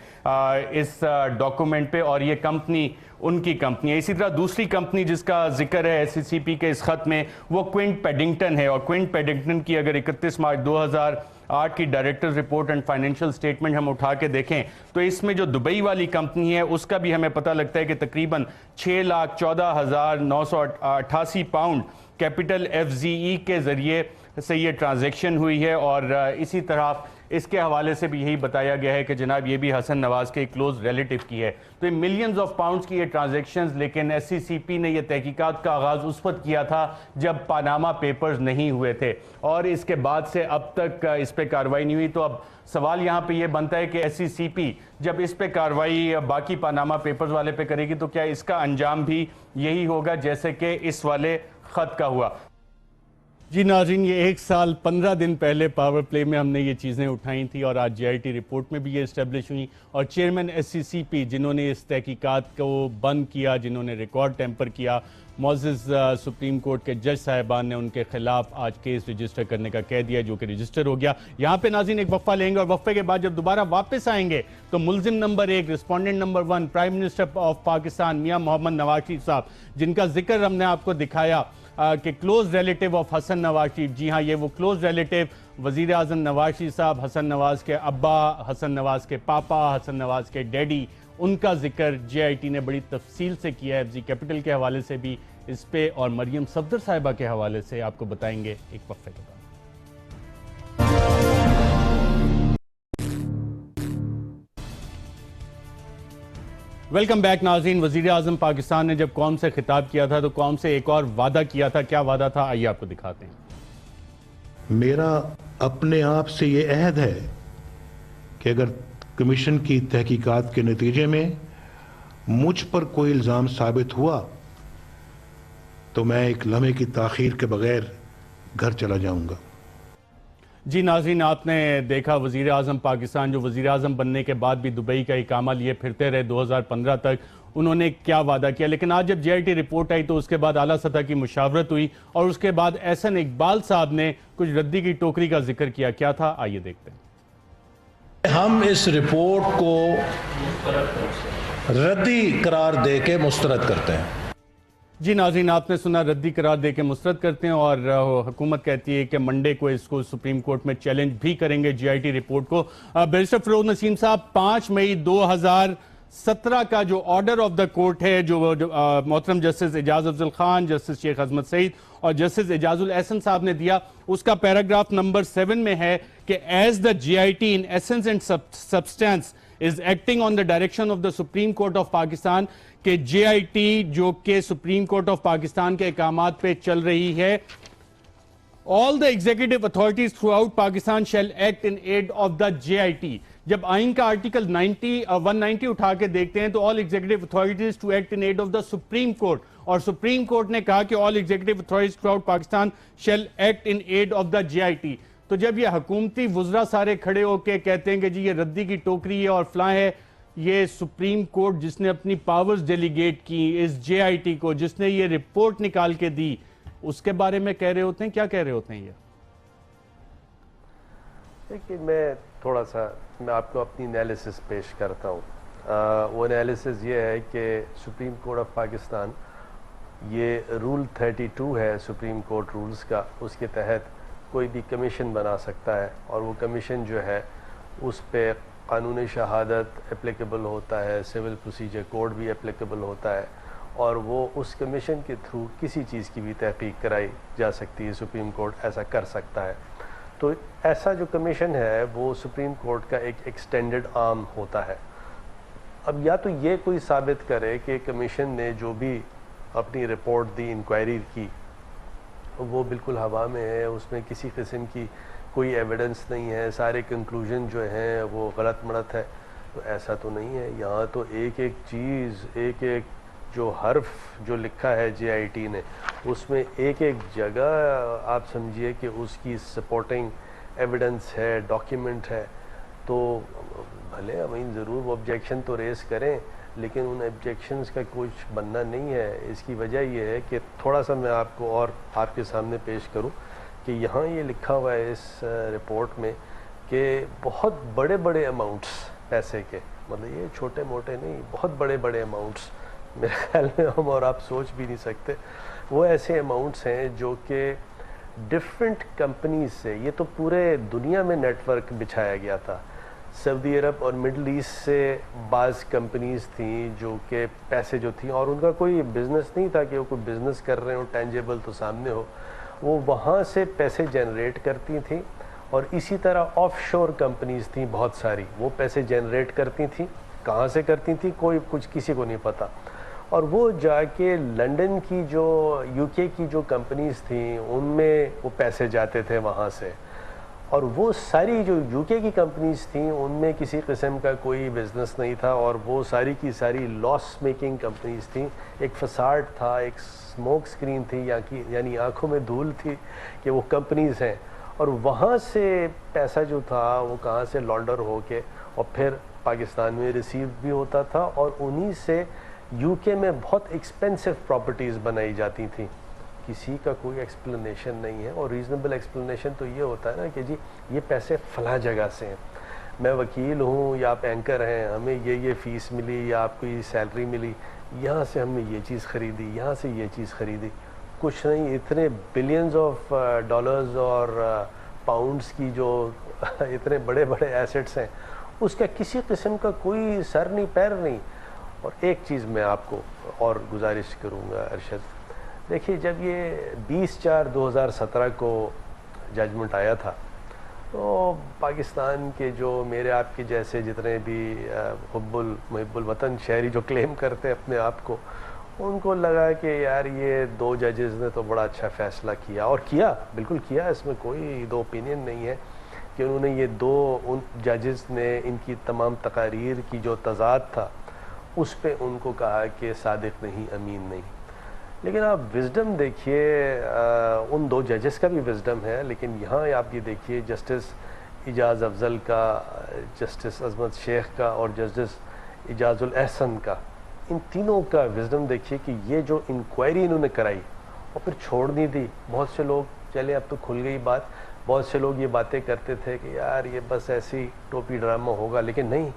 इस डॉक्यूमेंट पे और ये कंपनी उनकी कंपनी है। इसी तरह दूसरी कंपनी जिसका जिक्र है SCCP के इस खत में वो क्विंट पेडिंगटन है और क्विंट पेडिंगटन की अगर 31 मार्च 2008 की directors report and financial statement हम उठा के देखें तो इसमें जो दुबई वाली कंपनी है उसका भी हमें पता लगता है कि तकरीबन 6,14,988 पाउंड कैपिटल FZE के जरिए से ये ट्रांजैक्शन हुई है और इसी तरह इसके हवाले से भी यही बताया गया है कि जनाब ये भी हसन नवाज के क्लोज रिलेटिव की है। तो ये मिलियंस ऑफ पाउंड्स की ये ट्रांजैक्शंस, लेकिन SCCP ने ये तहकीकात का आगाज़ उस वक्त किया था जब पानामा पेपर्स नहीं हुए थे और इसके बाद से अब तक इस पर कार्रवाई नहीं हुई। तो अब सवाल यहाँ पे ये बनता है कि SCCP जब इस पे कार्रवाई बाकी पानामा पेपर्स वाले पे करेगी तो क्या इसका अंजाम भी यही होगा जैसे कि इस वाले खत का हुआ। जी नाज़रीन, ये 1 साल 15 दिन पहले पावर प्ले में हमने ये चीज़ें उठाई थी और आज JIT रिपोर्ट में भी ये इस्टेब्लिश हुई और चेयरमैन SCCP जिन्होंने इस तहकीकात को बंद किया, जिन्होंने रिकॉर्ड टेम्पर किया, मौजूद सुप्रीम कोर्ट के जज साहिबान ने उनके खिलाफ आज केस रजिस्टर करने का कह दिया जो कि रजिस्टर हो गया। यहाँ पे नाज़रीन एक वक्फा लेंगे और वक्फे के बाद जब दोबारा वापस आएंगे तो मुल्जिम number 1, respondent number 1 prime minister of Pakistan Mian Mohammad Nawaz Sharif साहब, जिनका जिक्र हमने आपको दिखाया कि close relative of Hasan Nawaz Sharif. जी हाँ, ये वो क्लोज रिलेटिव वज़ीर आज़म नवाज शरीफ साहब, हसन नवाज के अब्बा, हसन नवाज के पापा, हसन नवाज के डैडी, उनका जिक्र JIT ने बड़ी तफसील से किया है। FZ कैपिटल के हवाले से भी इस पे और मरियम सफदर साहिबा के हवाले से आपको बताएंगे एक वक्फे के बाद। वेलकम बैक नाज़रीन। वज़ीर आज़म पाकिस्तान ने जब कौम से खिताब किया था तो कौम से एक और वादा किया था। क्या वादा था, आइए आपको दिखाते हैं। मेरा अपने आप से ये अहद है कि अगर कमीशन की तहकीकात के नतीजे में मुझ पर कोई इल्ज़ाम साबित हुआ तो मैं एक लम्हे की ताख़ीर के बगैर घर चला जाऊंगा। जी नाज़रीन, आपने देखा वज़ीर आज़म पाकिस्तान जो वज़ीर आज़म बनने के बाद भी दुबई का इकामा लिए फिरते रहे 2015 तक, उन्होंने क्या वादा किया। लेकिन आज जब JIT रिपोर्ट आई तो उसके बाद आला सतह की मुशावरत हुई और उसके बाद एहसन इकबाल साहब ने कुछ रद्दी की टोकरी का जिक्र किया। क्या था, आइए देखते हैं। हम इस रिपोर्ट को रद्दी करार दे के मुस्तरद करते हैं। जी नाज़रीन, आपने सुना, रद्दी करार देके मुस्तरद करते हैं और हुकूमत कहती है कि मंडे को इसको सुप्रीम कोर्ट में चैलेंज भी करेंगे JIT रिपोर्ट को। बैरिस्टर फिरोज नसीम साहब, 5 मई 2017 का जो ऑर्डर ऑफ द कोर्ट है, जो मोहतरम जस्टिस एजाज अफजल खान, जस्टिस शेख अजमत सईद और जस्टिस एजाजुल एहसन साहब ने दिया, उसका पैराग्राफ नंबर 7 में है कि as the JIT in essence and substance is acting on the direction of the supreme court of Pakistan, कि JIT जो कि सुप्रीम कोर्ट ऑफ पाकिस्तान के अहकामात पे चल रही है, all the executive authorities throughout Pakistan shall act in aid of the JIT। जब आइन का आर्टिकल 190 उठा के देखते हैं तो all executive authorities to act in aid of the supreme court, और सुप्रीम कोर्ट ने कहा कि all executive authorities throughout Pakistan shall act in aid of the JIT। तो जब ये हुकूमती वुज़रा सारे खड़े होकर कहते हैं कि जी ये रद्दी की टोकरी है और फलां है, ये सुप्रीम कोर्ट जिसने अपनी पावर्स डेलीगेट की इस जेआईटी को, जिसने ये रिपोर्ट निकाल के दी, उसके बारे में कह रहे होते हैं? क्या कह रहे होते हैं ये? देखिए, मैं आपको अपनी एनालिसिस पेश करता हूँ। वो एनालिसिस ये है कि सुप्रीम कोर्ट ऑफ पाकिस्तान, ये रूल 32 है सुप्रीम कोर्ट रूल्स का, उसके तहत कोई भी कमीशन बना सकता है और वो कमीशन जो है उस पे कानूनी शहादत एप्लीकेबल होता है, सिविल प्रोसीजर कोड भी एप्लीकेबल होता है और वो उस कमीशन के थ्रू किसी चीज़ की भी तहकीक कराई जा सकती है। सुप्रीम कोर्ट ऐसा कर सकता है। तो ऐसा जो कमीशन है वो सुप्रीम कोर्ट का एक एक्सटेंडेड आर्म होता है। अब या तो ये कोई साबित करे कि कमीशन ने जो भी अपनी रिपोर्ट दी, इंक्वायरी की, वो बिल्कुल हवा में है, उसमें किसी किस्म की कोई एविडेंस नहीं है, सारे कंक्लूजन जो हैं वो गलत मलत है। तो ऐसा तो नहीं है। यहाँ तो एक एक चीज़, एक एक जो हर्फ जो लिखा है जेआईटी ने, उसमें एक एक जगह आप समझिए कि उसकी सपोर्टिंग एविडेंस है, डॉक्यूमेंट है। तो भले अमीन ज़रूर वो ऑब्जेक्शन तो रेस करें, लेकिन उन ऑब्जेक्शंस का कुछ बनना नहीं है। इसकी वजह यह है कि थोड़ा सा मैं आपको और आपके सामने पेश करूं कि यहाँ ये लिखा हुआ है इस रिपोर्ट में कि बहुत बड़े बड़े अमाउंट्स पैसे के, मतलब ये छोटे मोटे नहीं, बहुत बड़े बड़े अमाउंट्स, मेरे ख्याल में हम और आप सोच भी नहीं सकते, वो ऐसे अमाउंट्स हैं जो कि डिफरेंट कंपनीज से, ये तो पूरे दुनिया में नेटवर्क बिछाया गया था। सऊदी अरब और मिडल ईस्ट से बाज़ कंपनीज थी जो कि पैसे जो थी, और उनका कोई बिज़नेस नहीं था कि वो कोई बिज़नेस कर रहे हो, टेंजेबल तो सामने हो, वो वहाँ से पैसे जनरेट करती थी। और इसी तरह ऑफशोर कंपनीज थी बहुत सारी, वो पैसे जनरेट करती थी। कहाँ से करती थी कोई कुछ किसी को नहीं पता। और वो जाके लंदन की जो यूके की जो कंपनीज थी उनमें वो पैसे जाते थे वहाँ से। और वो सारी जो यूके की कंपनीज थी उनमें किसी किस्म का कोई बिज़नेस नहीं था और वो सारी की सारी लॉस मेकिंग कंपनीज थी। एक फसाड था, एक स्मोक स्क्रीन थी, यानी आंखों में धूल थी कि वो कंपनीज हैं। और वहाँ से पैसा जो था वो कहाँ से लॉन्डर होके और फिर पाकिस्तान में रिसीव भी होता था, और उन्हीं से यूके में बहुत एक्सपेंसिव प्रॉपर्टीज़ बनाई जाती थी। किसी का कोई एक्सप्लेनेशन नहीं है, और रीज़नेबल एक्सप्लेनेशन तो ये होता है ना कि जी ये पैसे फ़लाँ जगह से हैं, मैं वकील हूँ या आप एंकर हैं, हमें ये फ़ीस मिली या आपको ये सैलरी मिली, यहाँ से हमने ये चीज़ ख़रीदी, यहाँ से ये चीज़ ख़रीदी। कुछ नहीं, इतने बिलियंस ऑफ डॉलर्स और पाउंड्स की जो इतने बड़े बड़े एसेट्स हैं, उसका किसी किस्म का कोई सर नहीं पैर नहीं। और एक चीज़ मैं आपको और गुजारिश करूँगा अरशद, देखिए जब ये 20/4/2017 को जजमेंट आया था तो पाकिस्तान के जो मेरे आपके जैसे जितने भी मुहिब्बुल वतन शहरी जो क्लेम करते हैं अपने आप को, उनको लगा कि यार ये 2 जजेस ने तो बड़ा अच्छा फ़ैसला किया, और किया, बिल्कुल किया, इसमें कोई दो ओपिनियन नहीं है कि उन्होंने ये उन जजेस ने इनकी तमाम तकारीर की जो तज़ाद था उस पे उनको कहा कि सादिक नहीं, अमीन नहीं। लेकिन आप विज़डम देखिए, उन 2 जजेस का भी विज़डम है, लेकिन यहाँ आप ये देखिए जस्टिस इजाज़ अफजल का, जस्टिस अजमत शेख का और जस्टिस इजाज़ुल एहसन का, इन तीनों का विज़डम देखिए कि ये जो इंक्वायरी इन्होंने कराई और फिर छोड़ नहीं दी। बहुत से लोग, चले अब तो खुल गई बात, बहुत से लोग ये बातें करते थे कि यार ये बस ऐसी टोपी ड्रामा होगा, लेकिन नहीं,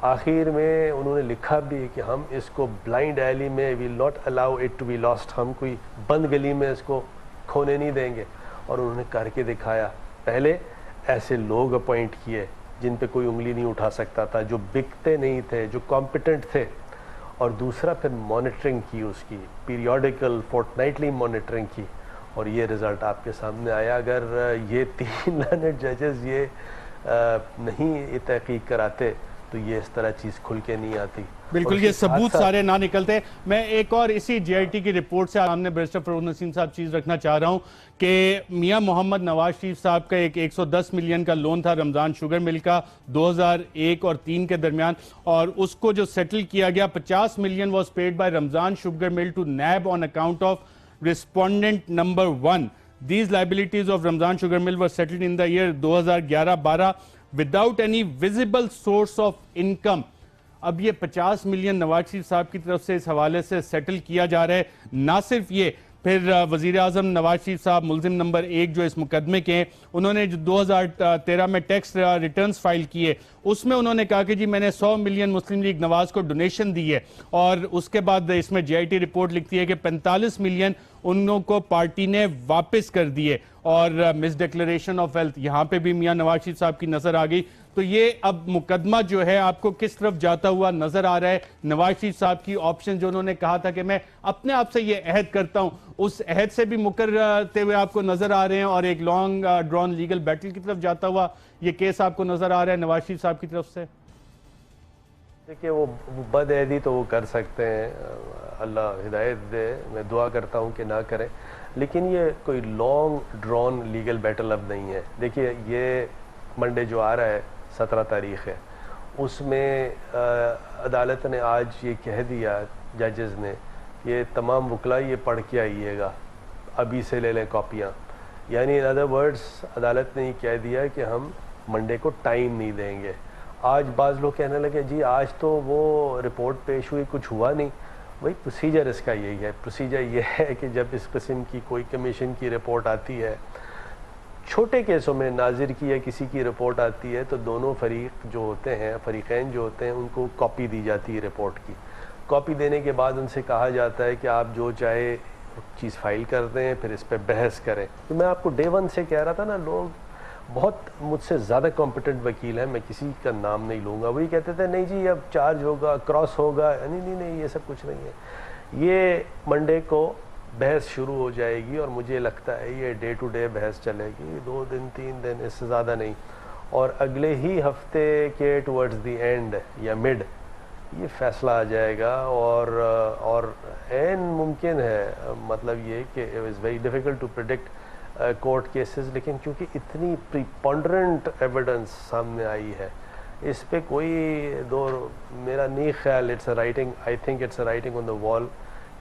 आखिर में उन्होंने लिखा भी कि हम इसको ब्लाइंड एली में will not allow it to be lost, हम कोई बंद गली में इसको खोने नहीं देंगे। और उन्होंने करके दिखाया। पहले ऐसे लोग अपॉइंट किए जिन पे कोई उंगली नहीं उठा सकता था, जो बिकते नहीं थे, जो कॉम्पिटेंट थे, और दूसरा फिर मॉनिटरिंग की, उसकी पीरियोडिकल फोर्टनाइटली मॉनिटरिंग की, और ये रिज़ल्ट आपके सामने आया। अगर ये 3 लर्नेड जजेस ये नहीं ये तहकीक कराते तो ये इस तरह चीज़ खुल के नहीं आती। बिल्कुल, ये सबूत सारे ना निकलते। मैं एक और इसी जेआईटी की रिपोर्ट से सामने बैरिस्टर फरोज नसीम साहब चीज़ रखना चाह रहा हूं कि मियां मोहम्मद नवाज शरीफ साहब का एक 110 मिलियन का लोन था रमज़ान शुगर मिल का 2001 और 3 के दरमियान, और उसको जो सेटल किया गया 50 million was paid by Ramzan Sugar Mill to NAB on account of respondent number 1. These liabilities of Ramzan Sugar Mill were settled in the year 2011-12 without any visible source of income. अब ये 50 million Nawaz Sharif साहब की तरफ से इस हवाले से settle किया जा रहा है। ना सिर्फ ये, फिर वजीर आजम नवाज शरीफ साहब मुलजिम नंबर 1 जो इस मुकदमे के हैं, उन्होंने जो 2013 में टैक्स रिटर्न्स फाइल किए, उसमें उन्होंने कहा कि जी मैंने 100 मिलियन मुस्लिम लीग नवाज को डोनेशन दी है, और उसके बाद इसमें JIT रिपोर्ट लिखती है कि 45 मिलियन उन लोगों को पार्टी ने वापस कर दिए, और मिस डिक्लेरेशन ऑफ वेल्थ यहाँ पे भी मियां नवाज शरीफ साहब की नजर आ गई। तो ये अब मुकदमा जो है आपको किस तरफ जाता हुआ नजर आ रहा है? नवाज शरीफ साहब की ऑप्शन जो उन्होंने कहा था कि मैं अपने आप से ये अहद करता हूं, उस अहद से भी मुकर्रते हुए आपको नजर आ रहे हैं, और एक लॉन्ग ड्रॉन लीगल बैटल की तरफ जाता हुआ ये केस आपको नजर आ रहा है नवाज शरीफ साहब की तरफ से? देखिए, वो बदअहदी तो वो कर सकते हैं, अल्लाह हिदायत दे, मैं दुआ करता हूँ कि ना करें, लेकिन ये कोई लॉन्ग ड्रॉन लीगल बैटल अब नहीं है। देखिए, ये मंडे जो आ रहा है 17 तारीख है, उसमें अदालत ने आज ये कह दिया, जजेस ने, ये तमाम वकला ये पढ़ के आइएगा, अभी से ले लें कॉपियाँ। यानी इन अदर वर्ड्स अदालत ने ये कह दिया कि हम मंडे को टाइम नहीं देंगे। आज बाज़ लोग कहने लगे जी आज तो वो रिपोर्ट पेश हुई, कुछ हुआ नहीं। वही प्रोसीजर इसका यही है। प्रोसीजर ये है कि जब इस किस्म की कोई कमीशन की रिपोर्ट आती है, छोटे केसों में नाजिर की या किसी की रिपोर्ट आती है, तो दोनों फरीक जो होते हैं, फरीकैन जो होते हैं, उनको कॉपी दी जाती है रिपोर्ट की। कॉपी देने के बाद उनसे कहा जाता है कि आप जो चाहे चीज़ फाइल कर दें, फिर इस पर बहस करें। तो मैं आपको डे 1 से कह रहा था ना, लोग बहुत मुझसे ज़्यादा कॉम्पिटेंट वकील हैं, मैं किसी का नाम नहीं लूँगा, वही कहते थे नहीं जी अब चार्ज होगा, क्रॉस होगा, नहीं, ये सब कुछ नहीं है। ये मंडे को बहस शुरू हो जाएगी, और मुझे लगता है ये डे टू डे बहस चलेगी, 2 दिन 3 दिन, इससे ज़्यादा नहीं। और अगले ही हफ्ते के टुवर्ड्स द एंड या मिड ये फैसला आ जाएगा, और एन मुमकिन है, मतलब ये कि it is very difficult to predict court cases, लेकिन क्योंकि इतनी प्रीपोंडरेंट एविडेंस सामने आई है, इस पे कोई मेरा नहीं ख्याल, it's a writing, I think it's a writing on the wall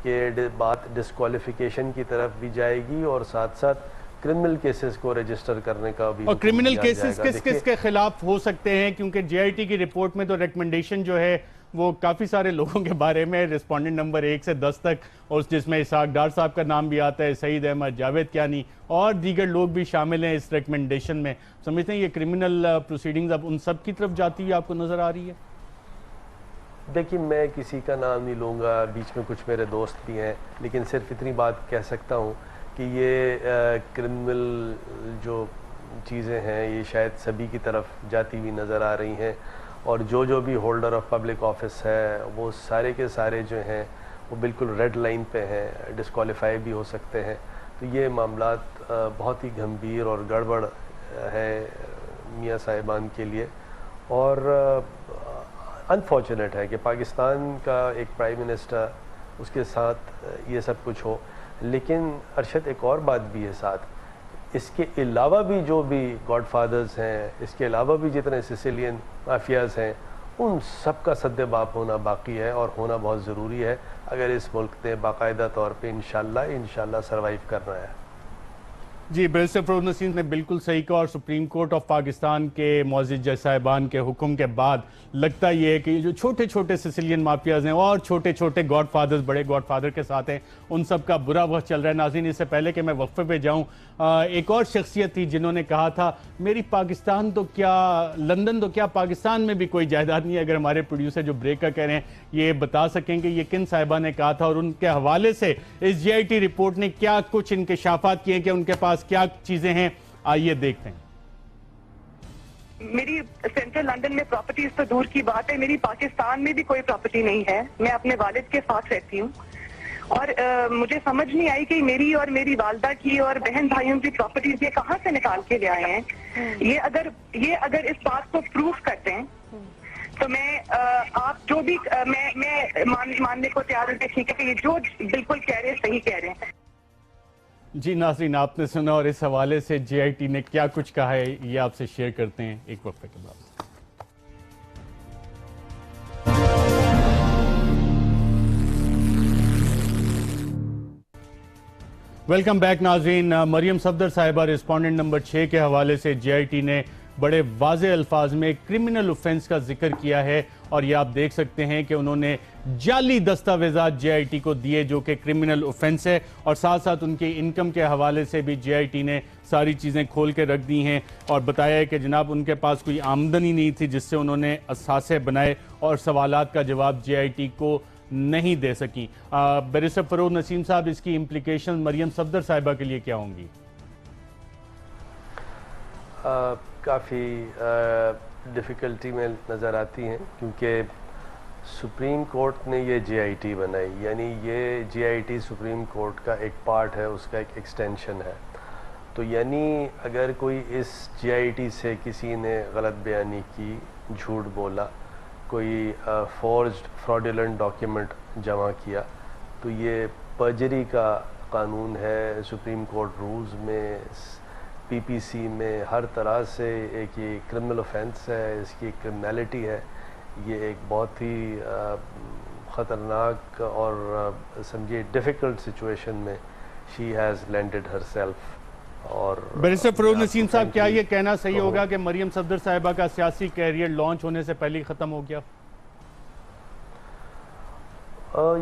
कि बात डिस्क्वालिफिकेशन की तरफ भी जाएगी, और साथ साथ क्रिमिनल केसेस को रजिस्टर करने का भी। और क्रिमिनल केसेस किस किस के खिलाफ हो सकते हैं? क्योंकि JIT की रिपोर्ट में तो रिकमेंडेशन जो है वो काफ़ी सारे लोगों के बारे में, रिस्पोंडेंट नंबर 1 से 10 तक, और जिसमें इसहाक डार साहब का नाम भी आता है, सईद अहमद, जावेद कियानी और दीगर लोग भी शामिल हैं इस रिकमेंडेशन में। समझते हैं ये क्रिमिनल प्रोसीडिंग्स अब उन सब की तरफ जाती है, आपको नज़र आ रही है? देखिए, मैं किसी का नाम नहीं लूँगा, बीच में कुछ मेरे दोस्त भी हैं, लेकिन सिर्फ इतनी बात कह सकता हूँ कि ये क्रिमिनल जो चीज़ें हैं ये शायद सभी की तरफ जाती हुई नज़र आ रही हैं, और जो भी होल्डर ऑफ पब्लिक ऑफिस है वो सारे के सारे जो हैं वो बिल्कुल रेड लाइन पे हैं, डिस्क्वालीफाई भी हो सकते हैं। तो ये मामलात बहुत ही गंभीर और गड़बड़ है मियाँ साहिबान के लिए, और अनफॉर्चुनेट है कि पाकिस्तान का एक प्राइम मिनिस्टर, उसके साथ ये सब कुछ हो। लेकिन अरशद, एक और बात भी है साथ, इसके अलावा भी जो भी गॉडफादर्स हैं, इसके अलावा भी जितने सिसिलियन माफियाज़ हैं, उन सब का सद्देबाप होना बाकी है, और होना बहुत ज़रूरी है अगर इस मुल्क ने बाकायदा तौर पे इंशाल्लाह सर्वाइव करना है। जी, बैरिस्टर फरोज़ नसीम ने बिल्कुल सही कहा, और सुप्रीम कोर्ट ऑफ पाकिस्तान के मुअज़्ज़िज़ जज साहिबान के हुक्म के बाद लगता ये है कि जो छोटे छोटे सिसिलियन माफियाज हैं और छोटे छोटे गॉडफादर्स बड़े गॉडफादर के साथ हैं, उन सब का बुरा वक्त चल रहा है। नाज़रीन, इससे पहले कि मैं वक्फे पे जाऊं, एक और शख्सियत थी जिन्होंने कहा था मेरी पाकिस्तान तो क्या, लंदन तो क्या, पाकिस्तान में भी कोई जायदाद नहीं है। अगर हमारे प्रोड्यूसर जो ब्रेक का कह रहे हैं ये बता सकें कि ये किन साहिबा ने कहा था, और उनके हवाले से इस JIT रिपोर्ट ने क्या कुछ इंकशाफात किए कि उनके पास क्या चीजें हैं, आइए देखते हैं। मेरी सेंट्रल लंदन में प्रॉपर्टीज तो दूर की बात है, मेरी पाकिस्तान में भी कोई प्रॉपर्टी नहीं है। मैं अपने वालिद के साथ रहती हूँ, और मुझे समझ नहीं आई कि मेरी और मेरी वालदा की और बहन भाइयों की प्रॉपर्टीज ये कहाँ से निकाल के ले आए हैं। ये अगर इस बात को प्रूफ करते हैं तो मैं आप जो भी मैं मानने को तैयार हूँ, ठीक है कि ये जो बिल्कुल कह रहे हैं सही कह रहे हैं। जी नाज़रीन, आपने सुना, और इस हवाले से JIT ने क्या कुछ कहा है ये आपसे शेयर करते हैं एक वक्फे के बाद। वेलकम बैक नाज़रीन। मरियम सफदर साहिबा रिस्पोंडेंट नंबर 6 के हवाले से JIT ने बड़े वाज़े अल्फाज में क्रिमिनल ऑफेंस का जिक्र किया है, और ये आप देख सकते हैं कि उन्होंने जाली दस्तावेजात जेआईटी को दिए जो कि क्रिमिनल ऑफेंस है, और साथ साथ उनकी इनकम के हवाले से भी जेआईटी ने सारी चीज़ें खोल के रख दी हैं और बताया है कि जनाब उनके पास कोई आमदनी नहीं थी जिससे उन्होंने असासे बनाए और सवालात का जवाब जेआईटी को नहीं दे सकी। बैरिस्टर फरोग नसीम साहब, इसकी इम्प्लीकेशन मरियम सफदर साहिबा के लिए क्या होंगी? काफ़ी डिफ़िकल्टी में नज़र आती हैं, क्योंकि सुप्रीम कोर्ट ने ये जेआईटी बनाई, यानी ये जेआईटी सुप्रीम कोर्ट का एक पार्ट है, उसका एक एक्सटेंशन है। तो यानी अगर कोई इस जेआईटी से किसी ने गलत बयानी की, झूठ बोला, कोई फोर्ज्ड फ्रॉडुलेंट डॉक्यूमेंट जमा किया, तो ये पर्जरी का कानून है। सुप्रीम कोर्ट रूल्स में, पीपीसी में हर तरह से एक ये क्रिमिनल ऑफेंस है, इसकी क्रिमिनलिटी है। ये एक बहुत ही ख़तरनाक और समझिए डिफ़िकल्ट सिचुएशन में शी हैज़ लैंडेड हरसेल्फ। और बैरिस्टर फरोग नसीम साहब, क्या ये कहना सही होगा कि मरियम सफदर साहिबा का सियासी कैरियर लॉन्च होने से पहले ही ख़त्म हो गया?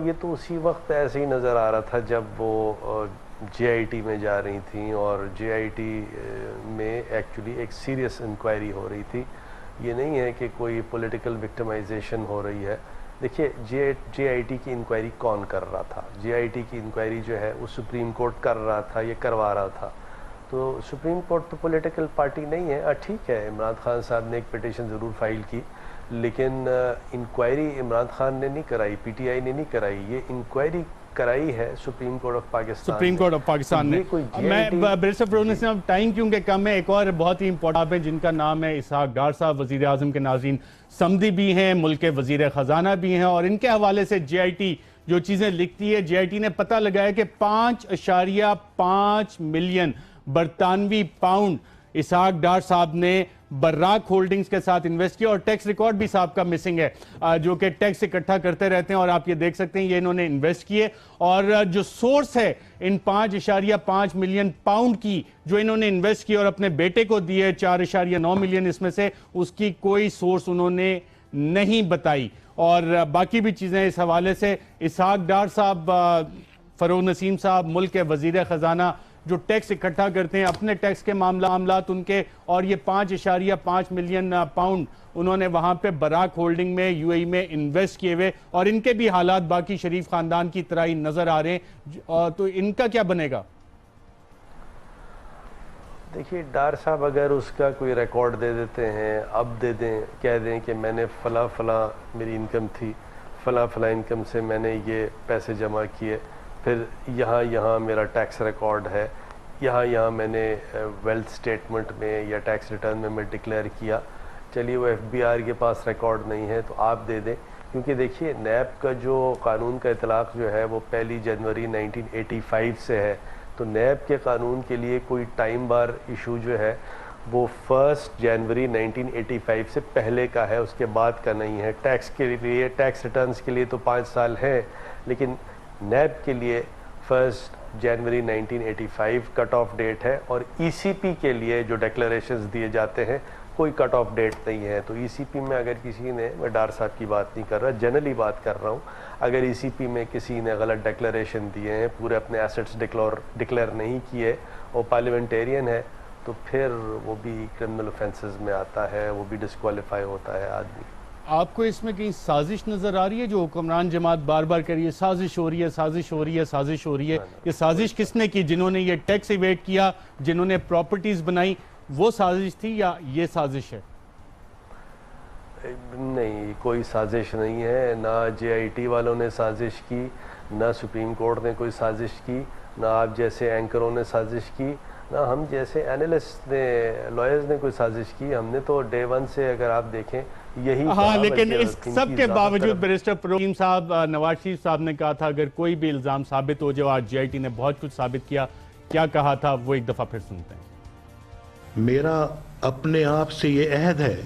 ये तो उसी वक्त ऐसे ही नज़र आ रहा था जब वो जेआईटी में जा रही थी, और जेआईटी में एक्चुअली एक सीरियस इंक्वायरी हो रही थी। ये नहीं है कि कोई पॉलिटिकल विक्टिमाइजेशन हो रही है। देखिए, जेआईटी की इंक्वायरी कौन कर रहा था? जेआईटी की इंक्वायरी जो है वो सुप्रीम कोर्ट कर रहा था, ये करवा रहा था। तो सुप्रीम कोर्ट तो पॉलिटिकल पार्टी नहीं है। ठीक है, इमरान खान साहब ने एक पिटीशन ज़रूर फाइल की, लेकिन इंक्वायरी इमरान खान ने नहीं कराई, पीटीआई ने नहीं कराई, ये इंक्वायरी कराई है supreme court of Pakistan. Supreme court of Pakistan ने। मैं बैरिस्टर फरोग नसीम साहब, टाइम क्योंकि कम है, एक और बहुत ही इंपॉर्टेंट है जिनका नाम है इसहाक डार साहब, वजीर आजम के नाज़रीन समदी भी हैं, मुल्क के वजीर ख़जाना भी हैं, और इनके हवाले से जेआईटी जो चीज़ें लिखती है, जेआईटी ने पता लगाया कि 5.5 मिलियन बरतानवी पाउंड इसहाक डार साहब ने बर्राक होल्डिंग्स के साथ इन्वेस्ट किया, और टैक्स रिकॉर्ड भी साहब का मिसिंग है जो कि टैक्स इकट्ठा करते रहते हैं, और आप ये देख सकते हैं ये इन्होंने इन्वेस्ट किए। और जो सोर्स है इन 5.5 मिलियन पाउंड की जो इन्होंने इन्वेस्ट किया और अपने बेटे को दिए 4.9 मिलियन इसमें से, उसकी कोई सोर्स उन्होंने नहीं बताई। और बाकी भी चीज़ें इस हवाले से इसहाक डार साहब, फरोग नसीम साहब मुल्क के वजीर ख़जाना जो टैक्स इकट्ठा करते हैं, अपने टैक्स के मामलात उनके, और ये 5.5 मिलियन पाउंड उन्होंने वहां पे बराक होल्डिंग में यूएई में इन्वेस्ट किए हुए, और इनके भी हालात बाकी शरीफ खानदान की तरह ही नजर आ रहे हैं। तो इनका क्या बनेगा? देखिए, डार साहब अगर उसका कोई रिकॉर्ड दे देते हैं, अब दे दें, कह दें कि मैंने फला मेरी इनकम थी, फला इनकम से मैंने ये पैसे जमा किए, फिर यहाँ मेरा टैक्स रिकॉर्ड है, यहाँ मैंने वेल्थ स्टेटमेंट में या टैक्स रिटर्न में मैं डिक्लेयर किया, चलिए वो एफबीआर के पास रिकॉर्ड नहीं है तो आप दे दें। क्योंकि देखिए, नैब का जो कानून का इतलाक़ जो है वो 1 जनवरी 1985 से है, तो नैब के कानून के लिए कोई टाइम बार इशू जो है वो 1 जनवरी 1985 से पहले का है, उसके बाद का नहीं है। टैक्स के लिए, टैक्स रिटर्न्स के लिए तो 5 साल है, लेकिन नैब के लिए 1 जनवरी 1985 कट ऑफ डेट है, और ईसीपी के लिए जो डिक्लेरेशंस दिए जाते हैं कोई कट ऑफ डेट नहीं है। तो ईसीपी में अगर किसी ने, मैं डार साहब की बात नहीं कर रहा, जनरली बात कर रहा हूँ, अगर ईसीपी में किसी ने गलत डिक्लेरेशन दिए हैं, पूरे अपने एसेट्स डिक्लेयर नहीं किए, और पार्लियामेंटेरियन है, तो फिर वो भी क्रिमिनल ऑफेंसेस में आता है, वो भी डिस्क्वालीफाई होता है आदमी। आपको इसमें कहीं साजिश नजर आ रही है? जो हुक्मरान जमात बार बार कह रही है साजिश हो रही है, साजिश हो रही है, साजिश हो रही है, ये साजिश किसने की? जिन्होंने ये टैक्स इवेट किया, जिन्होंने प्रॉपर्टीज बनाई, वो साजिश थी या ये साजिश है? नहीं, कोई साजिश नहीं है। ना जेआईटी वालों ने साजिश की, ना सुप्रीम कोर्ट ने कोई साजिश की, ना आप जैसे एंकरों ने साजिश की, ना हम जैसे एनालिस्ट ने, लॉयर्स ने कोई साजिश की। हमने तो डे 1 से, अगर आप देखें, यही हाँ, लेकिन इस सब के बावजूद बैरिस्टर फरोग साहब, नवाज शरीफ साहब ने कहा था अगर कोई भी इल्जाम साबित हो जाए, आज जेआईटी ने बहुत कुछ साबित किया, क्या कहा था वो एक दफा फिर सुनते हैं। मेरा अपने आप से ये अहद है